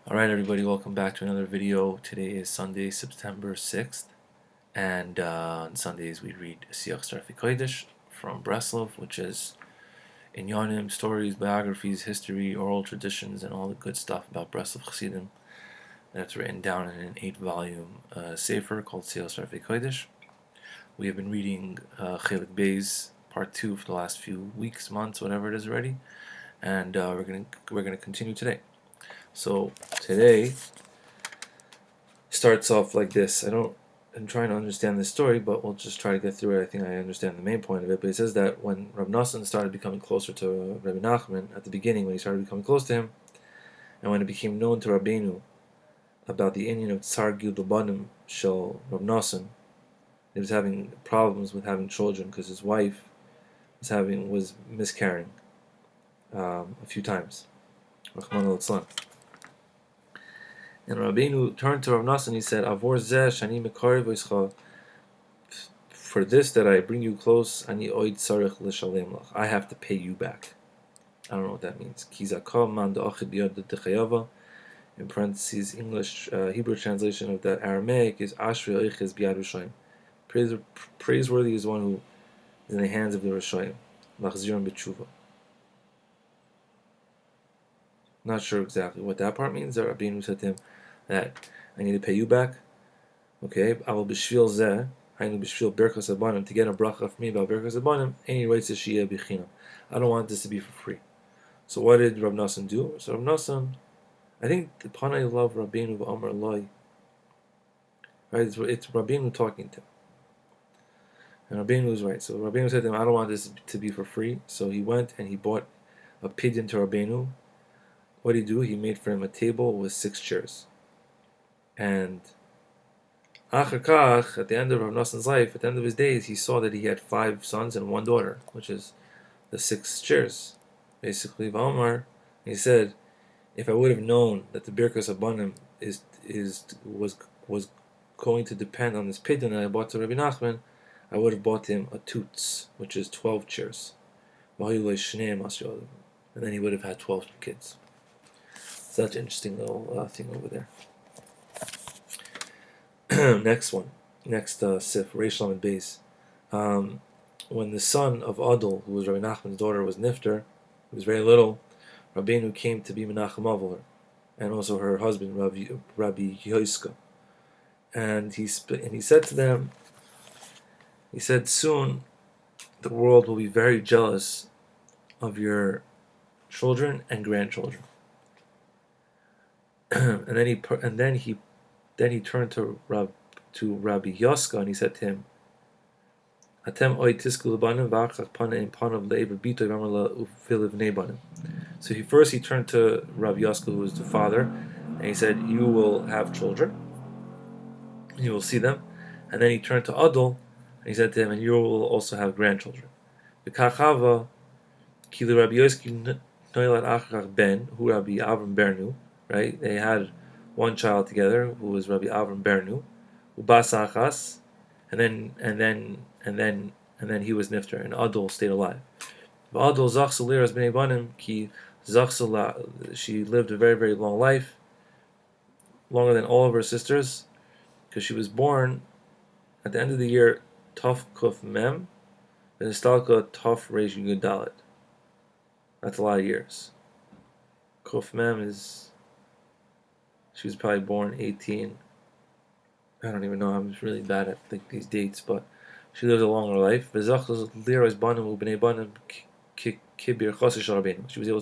Alright everybody, welcome back to another video. Today is Sunday, September 6th, and on Sundays we read Siach Sarfei Kodesh from Breslov, which is inyanim, stories, biographies, history, oral traditions, and all the good stuff about Breslov chassidim that's written down in an 8-volume sefer called Siach Sarfei Kodesh. We have been reading Chelik Beis, part 2 for the last few weeks, months, whatever it is already, and we're gonna continue today. So today starts off like this. I'm trying to understand this story, but we'll just try to get through it. I think I understand the main point of it. But it says that when Rebbe Nachman started becoming closer to Rebbe Nachman, at the beginning when he started becoming close to him, and when it became known to Rabbeinu about the Indian of Tsar Gil Labanim Shel Rebbe Nachman, he was having problems with having children because his wife was miscarrying a few times. Rahman al-Islam. And Rabbeinu turned to Rav Nachman and he said, Avor zeh shani mekariv oischa, for this that I bring you close, ani oid tzarich l'shalem lach, I have to pay you back. I don't know what that means. Ki zakah man da'achid biyad d'chayava, in parentheses, English, Hebrew translation of that Aramaic is Ashrei oiches biyad Rishayim. Praiseworthy is one who is in the hands of the Rishayim. Lachziram b'tshuva. Not sure exactly what that part means. Rabbeinu said to him that I need to pay you back. Okay, Aval b'shvil zeh, hainu b'shvil berkas abanim, to get a bracha from me about berkas abanim, any rights to shiyeh b'chinam. I don't want this to be for free. So what did Rav Nachman do? So Rav Nachman, I think the Panay love Rabbeinu v'amar loy. Right, it's Rabbeinu talking to him. And Rabbeinu was right. So Rabbeinu said to him, I don't want this to be for free. So he went and he bought a pigeon to Rabbeinu. What did he do? He made for him a table with 6 chairs. And Achar Kach, at the end of Rav Nachman's life, at the end of his days, he saw that he had 5 sons and 1 daughter, which is the 6 chairs. Basically, V'amar, he said, if I would have known that the Birkas Abanim was going to depend on this pigeon that I bought to Rebbe Nachman, I would have bought him a tutz, which is 12 chairs. And then he would have had 12 kids. Such an interesting little thing over there. Next sefer, Reish Lamed Beis. When the son of Adol, who was Rabbi Nachman's daughter, was nifter, he was very little, Rabbeinu came to be Menachem Avol, and also her husband, Rabbi Yoiska. And he said to them, he said, soon the world will be very jealous of your children and grandchildren. and then he turned to Rabbi Yoska and he said to him, Atem oy tisku lebanim v'achach pana in panav le'ever bitoy v'amar la'uviliv nebanim. So he turned to Rabbi Yoska, who was the father, and he said, you will have children, you will see them. And then he turned to Adol and he said to him, and you will also have grandchildren. V'kachava ki Rabbi Yoski noilad achach ben hu Rabbi Avram Bernu. Right? They had 1 child together, who was Rabbi Avram Bernu, Ubasachas, and then he was nifter, and Adol stayed alive. Adol zachsul liras b'nei banim ki zachsul, she lived a very, very long life, longer than all of her sisters, because she was born at the end of the year Tov Kuf Mem, and Nistalka Tov Reish Yud Dalet. That's a lot of years. Kuf Mem is, she was probably born 18. I don't even know. I'm just really bad at these dates, but she lived a longer life. She was able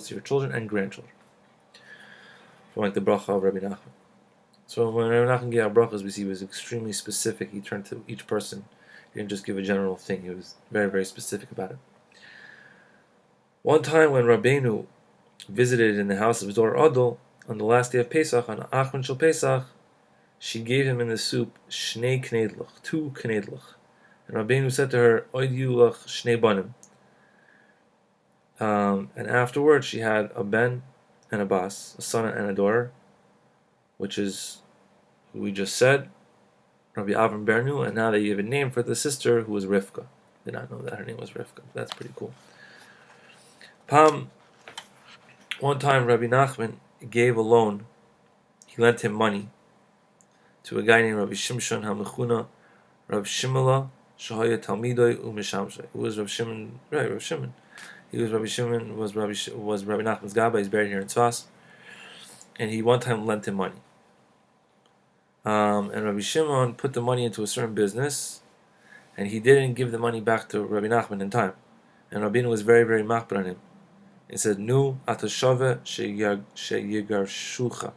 to see her children and grandchildren. From like the bracha of Rebbe Nachman. So when Rebbe Nachman gave out brachas, we see he was extremely specific. He turned to each person. He didn't just give a general thing. He was very, very specific about it. One time when Rabbeinu visited in the house of his daughter Adol, on the last day of Pesach, on Achron Shel Pesach, she gave him in the soup shnei knedlach, 2 knedlach. And Rabbeinu said to her, Oid yulach shnei banim. And afterwards she had a ben and a bas, a son and a daughter, which is who we just said, Rabbi Avram Bernu, and now they give a name for the sister who was Rivka. Did not know that her name was Rivka. That's pretty cool. One time Rabbi Nachman gave a loan he lent him money to a guy named Rabbi Shimshon HaMechuna Rav Shimela Shahaya Talmidoi Umishamshe. Who was Rav Shimon? Right, Rav Shimon. He was Rabbi Shimon. Was Rabbi Nachman's Gabbai. He's buried here in Tzfas. And he one time lent him money. And Rabbi Shimon put the money into a certain business, and he didn't give the money back to Rabbi Nachman in time. And Rabbeinu was very, very machbar on him. He said, "Nu atashave sheyigarshucha."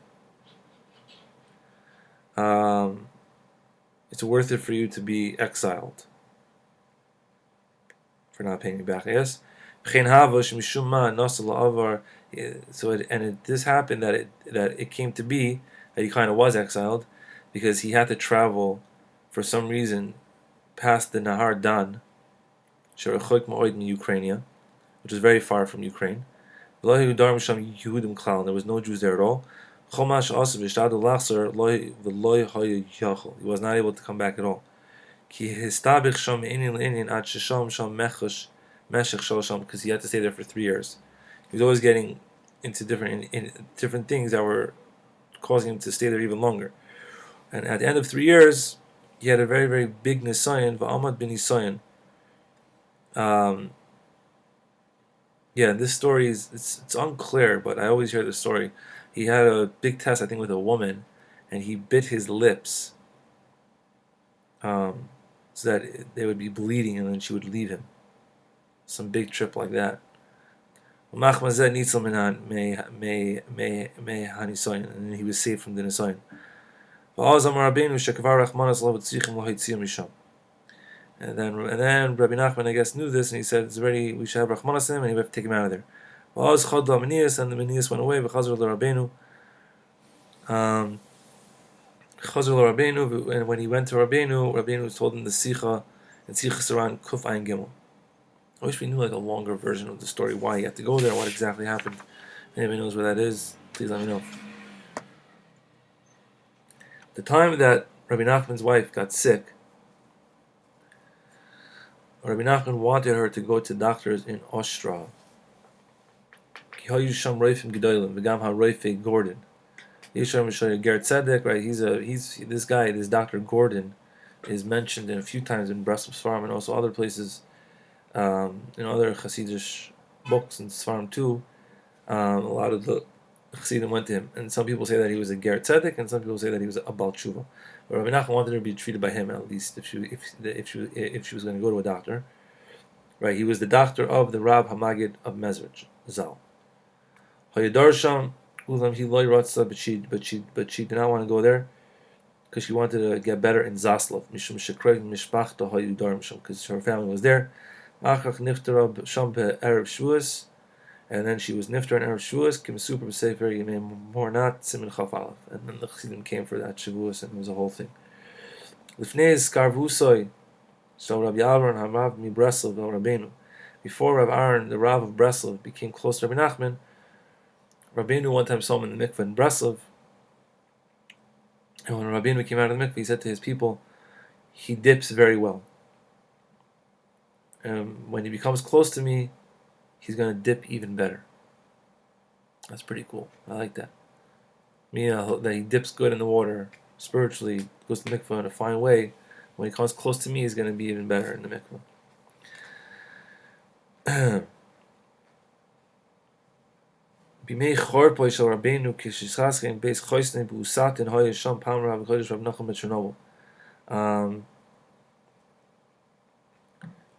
It's worth it for you to be exiled for not paying me back. Yes. So this happened that it came to be that he kind of was exiled because he had to travel for some reason past the Nahar Dan, in Ukraine, which is very far from Ukraine. There was no Jews there at all. He was not able to come back at all. Because he had to stay there for 3 years. He was always getting into different things that were causing him to stay there even longer. And at the end of 3 years, he had a very, very big nisayon, va'amad bin nisayon. This story it's unclear, but I always hear the story. He had a big test, I think, with a woman, and he bit his lips, so that they would be bleeding, and then she would leave him. Some big trip like that. And then he was saved from the nisayon. And then Rabbi Nachman, I guess, knew this, and he said, "It's already, we should have Rachmanas him, and he would have to take him out of there." And the Menias went away. And when he went to Rabbeinu told him the Sicha and Siach Sarfei Kuf Ein Gimel. I wish we knew like a longer version of the story, why he had to go there, what exactly happened. If anybody knows where that is, please let me know. The time that Rabbi Nachman's wife got sick, Rabbi Nachman wanted her to go to doctors in Austria. Right? This Dr. Gordon is mentioned in a few times in Breslov History and also other places, in other chassidic books and Sfarim too. A lot of the chassidim went to him, and some people say that he was a ger tzedek, and some people say that he was a bal tshuva. But Rabbi Nachman wanted her to be treated by him, at least if she was going to go to a doctor. Right, he was the doctor of the Rab Hamagid of Mezrich, Zal. Hayadarsham ulam he loy ratzah, but she did not want to go there because she wanted to get better in Zaslav. Mishum shekrei mishpachta hayudarsham, because her family was there. Machach niftara sham erev Shavuos, and then she was niftar in erev Shavuos. Kim super sefer yemei mornat simin chaf aleph, and then the chassidim came for that Shavuos, and it was a whole thing. Lifnei skarvusoi. So Rabbi Aaron Harav mi Breslov Rabbeinu. Before Rabbi Aaron, the Rav of Breslov, became close to Rabbi Nachman, Rabbeinu one time saw him in the mikveh in Breslov. And when Rabbeinu came out of the mikveh, he said to his people, "He dips very well. And when he becomes close to me, he's going to dip even better." That's pretty cool. I like that. That he dips good in the water, spiritually, goes to the mikveh in a fine way. When he comes close to me, he's going to be even better in the mikveh.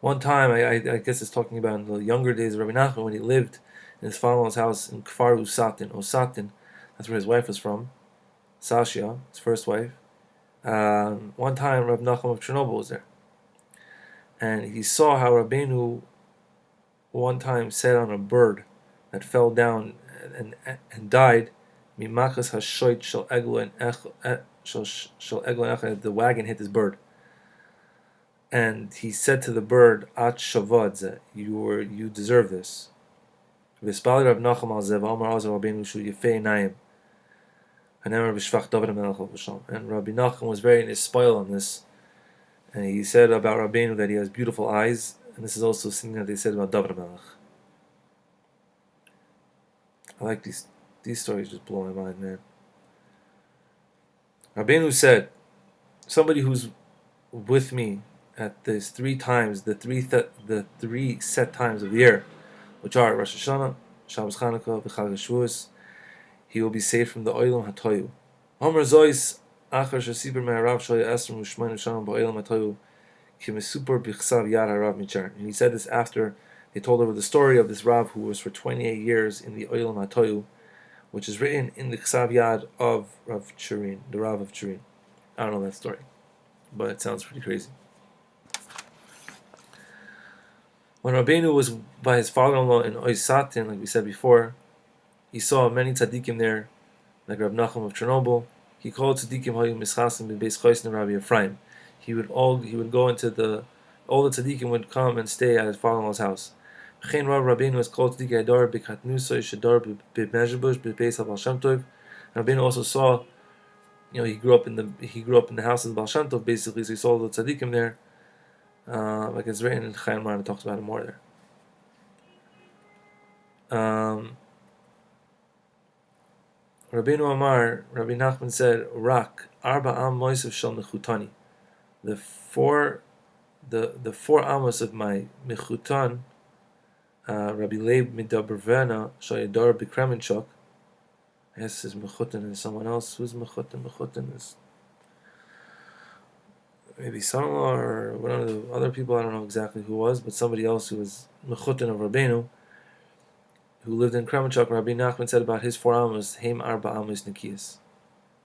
One time, I guess it's talking about in the younger days of Rabbi Nachman, when he lived in his father-in-law's house in Kfar Osatin. That's where his wife was from, Sasha, his first wife. One time, Rabbi Nachman of Chernobyl was there, and he saw how Rabbeinu one time sat on a bird that fell down and died. Mimachas hashoit shel eglo and the wagon hit this bird, and he said to the bird, "At shavadze, you deserve this." V'spali Rav Nachman al zev Amar Azar Rabbeinu shu yefei naim. And Rabbi Nachman was very spoiled on this, and he said about Rabbeinu that he has beautiful eyes, and this is also something that they said about David Melech. I like these stories, just blow my mind, man. Rabbeinu said, somebody who's with me at these 3 times, the three set times of the year, which are Rosh Hashanah, Shabbos Chanukah, V'Chag HaShavuos, he will be saved from the Olam HaToyu. Homer Zois, Achar Shasiber Me'arav Shoya Esrim U'Shmein U'Shanam Ba'Olam HaToyu, Ki Mesupar B'Chsav Yad HaRav Michar. And he said this after they told over the story of this Rav who was for 28 years in the Olam HaToyu, which is written in the Chsav Yad of Rav Churin, the Rav of Churin. I don't know that story, but it sounds pretty crazy. When Rabbeinu was by his father-in-law in Oisatin, like we said before, he saw many tzaddikim there, like Rebbe Nachman of Chernobyl. He called tzaddikim hayu mischasim b'beis chosin Rabbi Ephraim. He would go into all the tzaddikim would come and stay at his father-in-law's house. V'chein Rav Rabbeinu was called tzaddik hadar b'katnusay shadar b'mezhebush b'beis Baal Shem Tov. Rabbeinu also saw, he grew up in the house of the Baal Shem Tov, basically, so he saw the tzaddikim there. Like it's written in Chaim Ran, it talks about it more there. Rabbeinu Amar, Rabbi Nachman said, Rak, Arba Am Moisev Shal Mechutani. The four amos of my Mechutan, Rabbi Leib Midabervena, Shayadar Bikremenchuk. I guess his Mechutan is someone else. Who's Mechutan? Mechutan is maybe son-in-law or one of the other people, I don't know exactly who was, but somebody else who was Mechutan of Rabbeinu, who lived in Kremenchuk. Rabbi Nachman said about his 4 amos, Heim Arba Amos Nikiyas.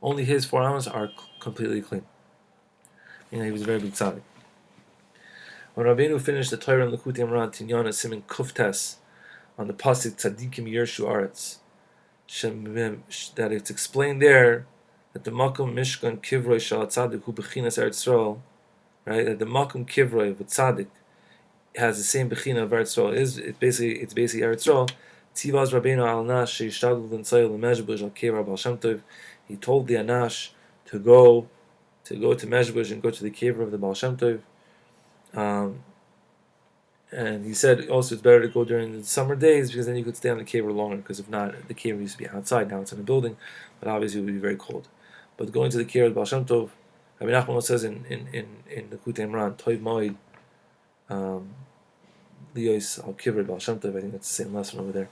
Only his 4 amos are completely clean. He was a very big tzaddik. When Rabbeinu finished the Torah and Likutei Moharan Tinyana Siman Kuftes on the pasuk Tzadikim Yershu Aretz, that it's explained there that the Makom Mishkan Kivroi Shal Tzadik Hu Bechinas Eretz Yisrael, right? That the Makom Kivroi of a Tzadik has the same Bechina of Eretz Yisrael. It's basically Eretz Yisrael. Tivaz Rabbeinu Al Nash Sheishtadl L'Ntzayil L'Mezhebush Al Kevar Baal Shem Tov. He told the Anash to go to Mezhebush and go to the Kevar of the Baal Shem Tov. And he said also it's better to go during the summer days because then you could stay on the Kevar longer, because if not, the Kevar used to be outside, now it's in a building, but obviously it would be very cold. But going to the Kevar of the Baal Shem Tov, Rebbe Nachman says in the Likutei Moharan, Toiv Moed, Liyos Al Kevar Baal Shem Tov, I think that's the same lesson over there.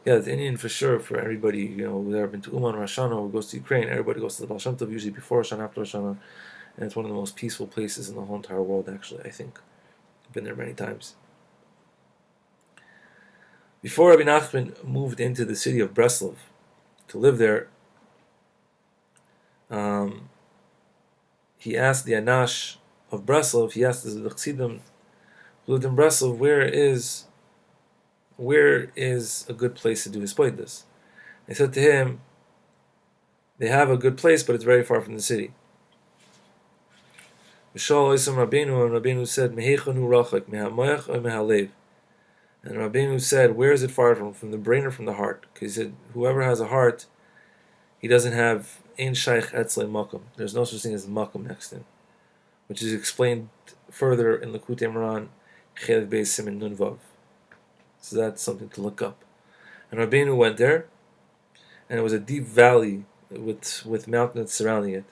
Yeah, the Indian for sure, for everybody, who's ever been to Uman or Rosh Hashanah or goes to Ukraine, everybody goes to the Baal Shem Tov, usually before Rosh Hashanah, after Rosh Hashanah, and it's one of the most peaceful places in the whole entire world, actually, I think. I've been there many times. Before Rebbe Nachman moved into the city of Breslov to live there, he asked the Anash of Breslov, he asked the chassidim who lived in Breslov, where is a good place to do his poidas? They said to him, they have a good place, but it's very far from the city. V'shal Oisam Rabbeinu, and Rabbeinu said, Mehechanu rachak, mehamoyach or mehalev. And Rabbeinu said, where is it far from the brain or from the heart? Because he said, whoever has a heart, he doesn't have ein shaykh etzlei makom. There's no such thing as makom next to him, which is explained further in Likutei Moharan, Chelik Beis Siman Nun Vav. So that's something to look up. And Rabbeinu went there, and it was a deep valley with mountains surrounding it.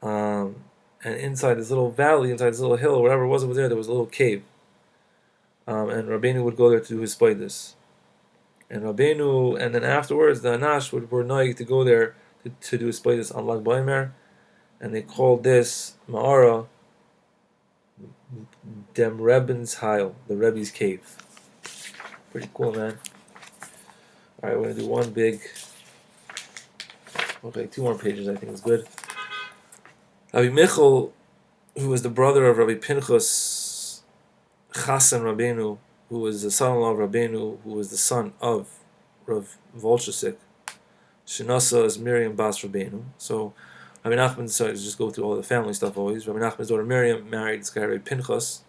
And inside this little valley, inside this little hill, whatever it was over there was a little cave. And Rabbeinu would go there to do his spoidus. And then afterwards, the Anash were noig to go there to do his spoidus on Lag Baimer, and they called this Ma'ara Dem Rebbe's Heil, the Rebbe's cave. Pretty cool, man. Alright, we're going to do one big, 2 more pages, I think is good. Rabbi Michal, who was the brother of Rabbi Pinchas Chassan Rabbeinu, who was the son-in-law of Rabbeinu, who was the son of Rav Volchasik, Shinasa is Miriam Bas Rabbeinu. So Rabbi Nachman decided to just go through all the family stuff always. Rabbi Nachman's daughter Miriam married this guy Rabbi Pinchas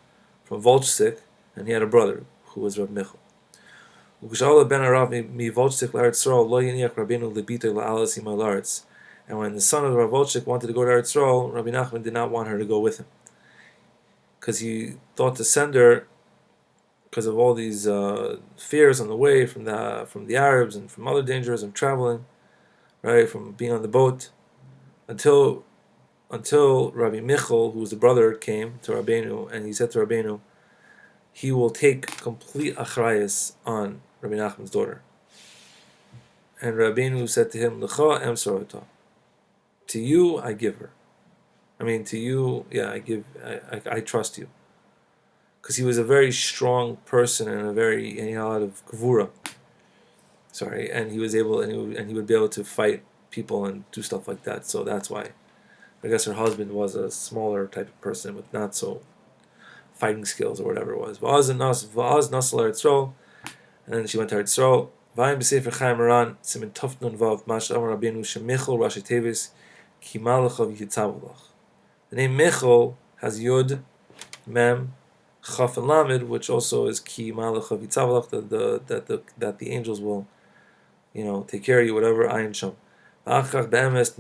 from Volchasik, and he had a brother who was Rabbi Michal. And when the son of Rav Volchik wanted to go to Eretz Yisrael, Rabbi Nachman did not want her to go with him, because he thought to send her, because of all these fears on the way from the Arabs and from other dangers of traveling. right, from being on the boat, until Rabbi Michal, who was the brother, came to Rabbeinu, and he said to Rabbeinu, he will take complete achrayus on Rabbi Nachman's daughter. And Rabbeinu said to him, L'cha em sorota. To you, I give her. I mean, to you, yeah, I trust you. Because he was a very strong person and he had a lot of gvura. Sorry, and he was able, and he would be able to fight people and do stuff like that. So that's why. I guess her husband was a smaller type of person with not so fighting skills or whatever it was. V'az nasal Eretz, and then she went to Eretz Yisrael. V'ayim b'sefer Chaim Moran simin tuf nun vav Masha Amar Rabbeinu shemichol Rashi Tevis ki malachav yitzavulach. The name Michal has Yud, Mem, Chaf and Lamed, which also is ki malachav yitzavulach, that the angels will, take care of you, whatever. Ayin Sham. Afterwards,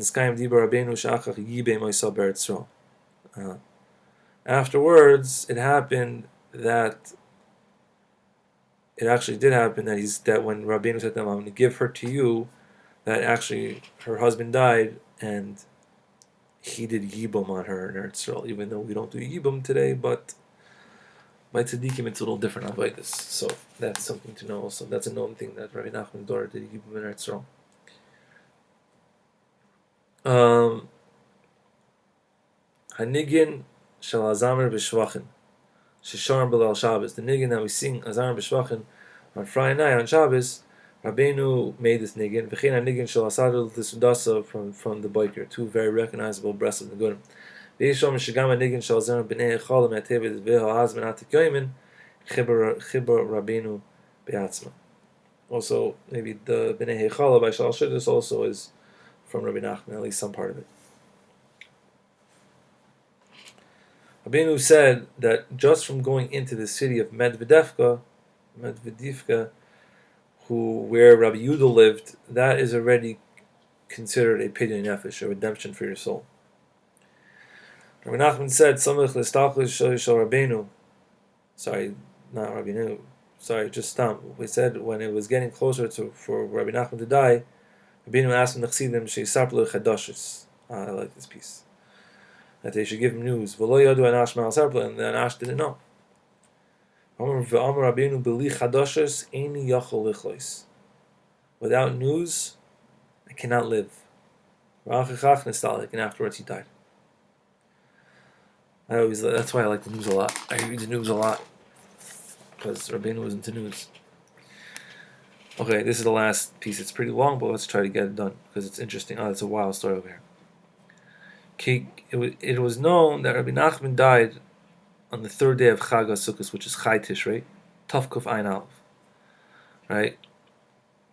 it happened that when Rabbeinu said to them, I'm going to give her to you, that actually her husband died and he did Yibum on her in Eretz Yisrael, even though we don't do Yibum today, but by tzaddikim it's a little different about this. So that's something to know also. That's a known thing that Rabbi Nachman's daughter did Yibum in Eretz Yisrael. Hanigin shel Azamer b'Shvachin, Shesharim b'Leil Shabbos. The nigin that we sing Azamer b'Shvachin on Friday night on Shabbos, Rabbeinu made this nigin. V'chein hanigin shel Asadul Tisudasa from the biker. Two very recognizable Breslov Negunim. V'yishom shegam hanigin shel Azamer b'nei Echal me'atevet v'ha'azmen atik yoimin chibar Rabbeinu be'atzma. Also, maybe the b'nei Echal by Shal Shidus also is from Rebbe Nachman, at least some part of it. Rabbeinu said that just from going into the city of Medvedivka, where Rabbi Yehuda lived, that is already considered a pidyon nefesh, a redemption for your soul. Rebbe Nachman said, "Samach l'stachlis shel Rabbeinu." Sorry, not Rabbeinu. Sorry, just Stam. We said when it was getting closer for Rabbi Nachman to die, Rabbeinu asked him Chassidim sheisaplu chadashis. I like this piece. That they should give him news. V'lo yadu anash ma'al sarpla, and the anash didn't know. V'amar Rabbeinu b'li chadashis eini yachol lichlois. Without news, I cannot live. V'achachach nestalik, and afterwards he died. That's why I like the news a lot. I read the news a lot because Rabbeinu was into news. Okay, this is the last piece. It's pretty long, but let's try to get it done because it's interesting. It's a wild story over here. It was known that Rabbi Nachman died on the third day of Chag HaSukkos, which is Chai Tishrei, Tov Kuf Ein Aleph, right?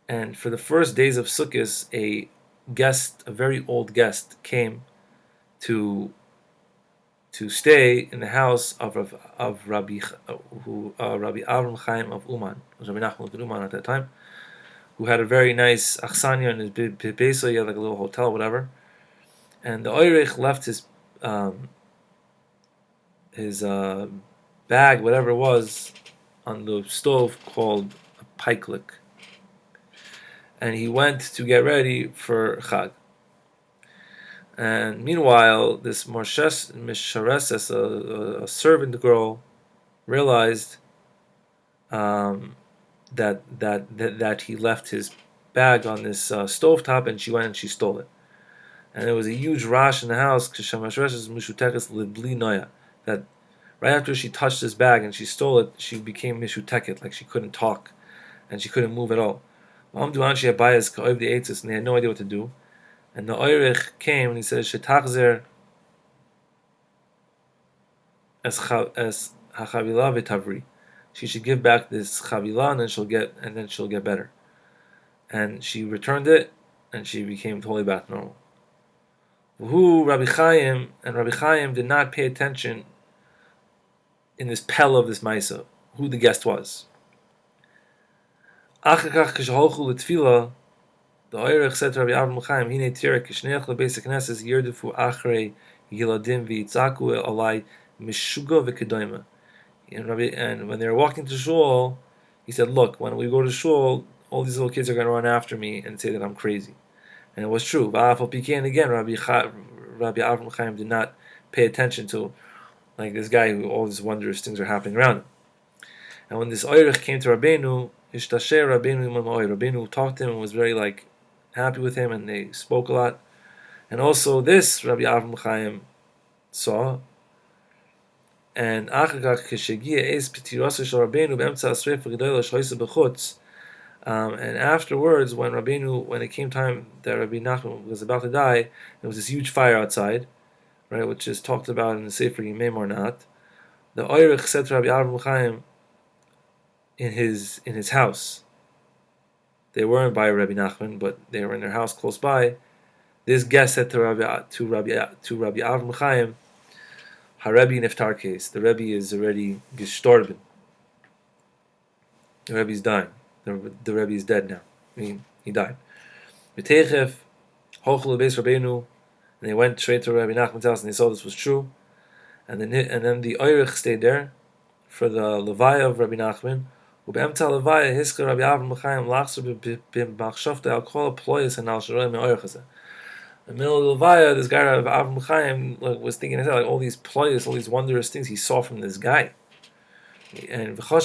And for the first days of Sukkos, a very old guest, came to stay in the house of Rabbi Avram Chaim of Uman. It was Rabbi Nachman of Uman at that time, who had a very nice achsanya in his beso. He had like a little hotel, whatever. And the oirich left his bag, whatever it was, on the stove called a piklik. And he went to get ready for Chag. And meanwhile, this Mishareses, a servant girl, realized that he left his bag on this stovetop, and she went and she stole it. And there was a huge rash in the house, that right after she touched his bag and she stole it, she became mishuteket, like she couldn't talk and she couldn't move at all. And they had no idea what to do. And the oirich came and he said, "Shetachzer es hachavila v'tavri." She should give back this chavila, and then she'll get better. And she returned it, and she became totally back normal. Rabbi Chaim did not pay attention in this pell of this maisa who the guest was. The oirich said to Rabbi Avram Chaim, "Hine tirek kishneach lebeis hakneses yirdefu achrei yiladim v'yitzaku alai mishuga v'kedoima." And when they were walking to shul, he said, "Look, when we go to shul, all these little kids are going to run after me and say that I'm crazy." And it was true. Va'afal Pikin, again, Rabbi Avram Chaim did not pay attention to like this guy who all these wondrous things are happening around him. And when this Oirich came to Rabbeinu, Ishtasher Rabbeinu Imam Oir, Rabbeinu talked to him and was very like happy with him, and they spoke a lot. And also this Rabbi Avram Chaim saw. And and afterwards, when it came time that Rebbe Nachman was about to die, there was this huge fire outside, right, which is talked about in the sefer Yimem or not. The Oirich said to Rabbi Avram Chaim in his house. They weren't by Rebbe Nachman, but they were in their house close by. This guest said to Rabbi Avram Chaim, "Harebi niftar case. The Rebbe is already gestorben. The Rebbe is dying. The Rebbe is dead now. I mean, he died." V'teichef hochel lebeis Rabbeinu, and they went straight to Rabbi Nachman's house, and they saw this was true. And then the Oirich stayed there for the levaya of Rabbi Nachman. Ube'emta levaya hiska Rabbi Avram Chaim lachser b'machshavta al kol ployas and al sharoim me'oirich hazeh. In the middle of the levaya, this guy Rabbi Avram Chaim was thinking like all these ployas, all these wondrous things he saw from this guy. And I'm going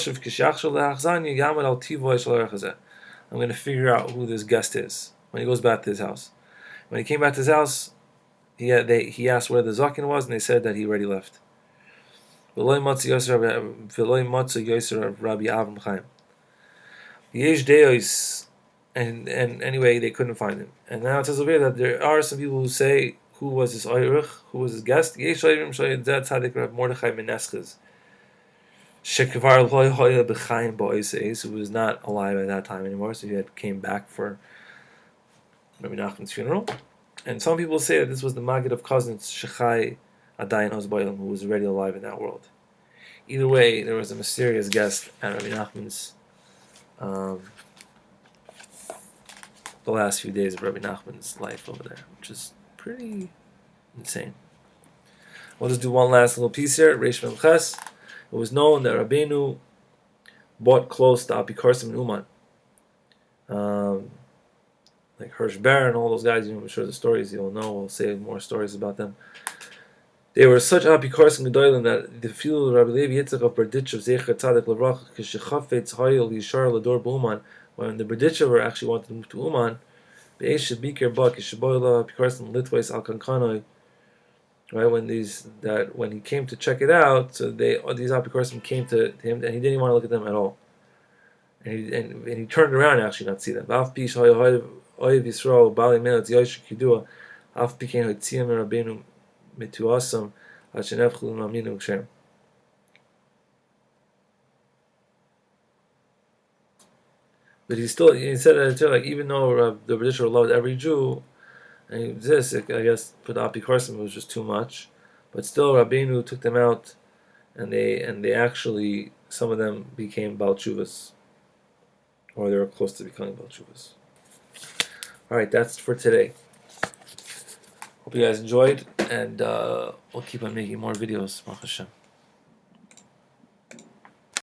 to figure out who this guest is when he goes back to his house. When he came back to his house, he asked where the Zakin was, and they said that he already left. And anyway, they couldn't find him. And now it says over here that there are some people who say, who was his Oirich, who was his guest? Who was not alive at that time anymore, so he had came back for Rabbi Nachman's funeral. And some people say that this was the Maggid of cousins, Shechai Adayin Ozbayim, who was already alive in that world. Either way, there was a mysterious guest at Rabbi Nachman's, the last few days of Rebbe Nachman's life over there, which is pretty insane. We'll just do one last little piece here. Reish Mem Ches. It was known that Rabbeinu bought close to Apikorsim and Uman. Like Hirsch Ber and all those guys, I'm sure the stories you'll know. We'll say more stories about them. They were such Apikorsim Gedolim that the field of Rabbi Levi Yitzchak of Berditch of Zecher Tzadik Levrach Kishachafetz Hayil Yishar Lador B'Uman. When the Berditchever actually wanted to move to Uman, Be'esh Bikir Bak Yishaboyla Apikorsim Litwais Al Kankanoi. Right, when he came to check it out, so these Apikorsim came to him, and he didn't want to look at them at all. And he turned around and actually not see them. But he said that too, like even though the British loved every Jew, and this, I guess, for the Apikorsim was just too much. But still, Rabbeinu took them out, and they actually, some of them became Baal Tshuvas, or they were close to becoming Baal Tshuvas. All right, that's for today. Hope you guys enjoyed, and we'll keep on making more videos. Baruch Hashem.